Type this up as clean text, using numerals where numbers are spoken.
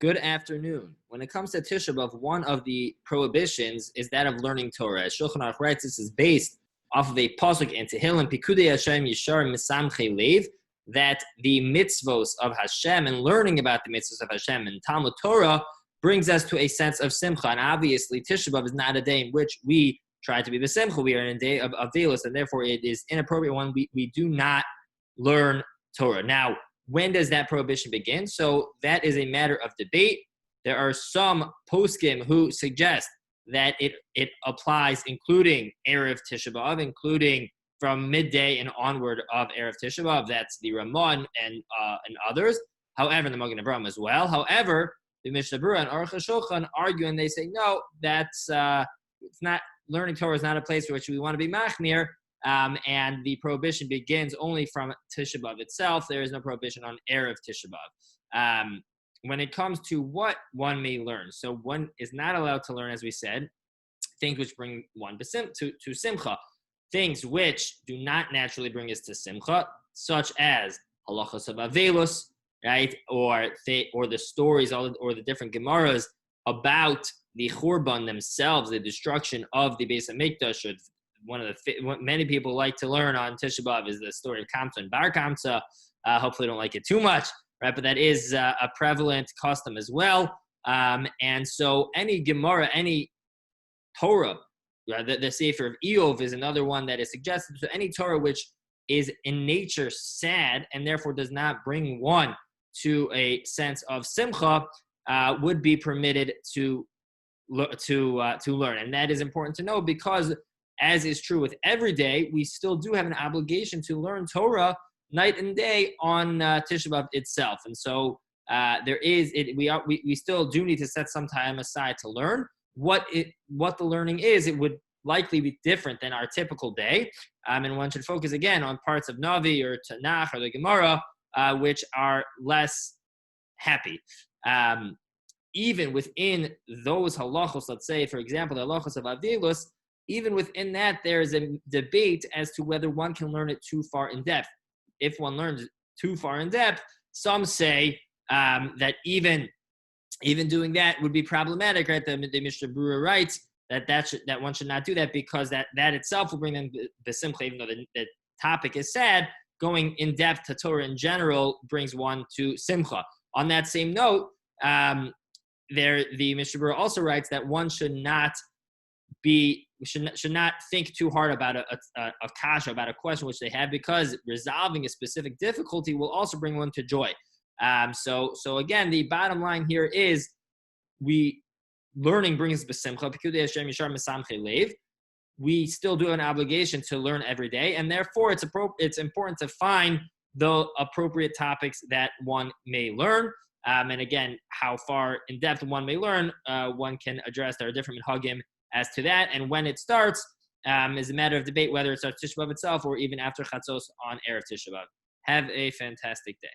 Good afternoon. When it comes to Tisha B'Av, one of the prohibitions is that of learning Torah. As Shulchan Aruch writes, this is based off of a pasuk in Tehillim, Pikudei Hashem Yishar Misamchei Lev, that the mitzvos of Hashem and learning about the mitzvos of Hashem and Talmud Torah brings us to a sense of simcha. And obviously, Tisha B'Av is not a day in which we try to be b'simcha. We are in a day of Avelos, and therefore it is inappropriate when we do not learn Torah. Now, when does that prohibition begin? So that is a matter of debate. There are some poskim who suggest that it applies, including Erev Tisha B'Av, including from midday and onward of Erev Tisha B'Av. That's the Ramon and others. However, the Magen Avraham as well. However, the Mishnah Berurah and Aruch HaShulchan argue, and they say no, that's it's not. Learning Torah is not a place for which we want to be machmir. And the prohibition begins only from Tisha B'Av itself. There is no prohibition on Erev Tisha B'Av. When it comes to what one may learn, so one is not allowed to learn, as we said, things which bring one to simcha, things which do not naturally bring us to simcha, such as halachas of avelos, right, or the stories, or the different gemaras about the churban themselves, the destruction of the Beis Hamikdash. What many people like to learn on Tisha B'Av is the story of Kamsa and Bar Kamsa. Hopefully don't like it too much, right? But that is a prevalent custom as well. And so any Gemara, any Torah, the Sefer of Eov is another one that is suggested. So any Torah which is in nature sad and therefore does not bring one to a sense of simcha would be permitted to learn. And that is important to know because, as is true with every day, we still do have an obligation to learn Torah night and day on Tisha B'Av itself. And so we still do need to set some time aside to learn. What the learning is, it would likely be different than our typical day. And one should focus again on parts of Navi or Tanakh or the Gemara, which are less happy. Even within those halachos, let's say, for example, the halachos of Avelos, even within that, there is a debate as to whether one can learn it too far in depth. If one learns too far in depth, some say that even doing that would be problematic, right? The Mishnah Berurah writes that one should not do that because that itself will bring them b'simcha, even though the topic is sad. Going in depth to Torah in general brings one to simcha. On that same note, the Mishnah Berurah also writes that one should not think too hard about a kasha, about a question which they have, because resolving a specific difficulty will also bring one to joy. So again, the bottom line here is learning brings b'simcha. Pikudei Hashem Yishar Misamchei Lev. We still do have an obligation to learn every day, and therefore it's important to find the appropriate topics that one may learn. And again, how far in depth one may learn, one can address. There are different minhagim as to that, and when it starts is a matter of debate whether it starts Tisha B'Av itself or even after Chatzos on Erev Tisha B'Av. Have a fantastic day.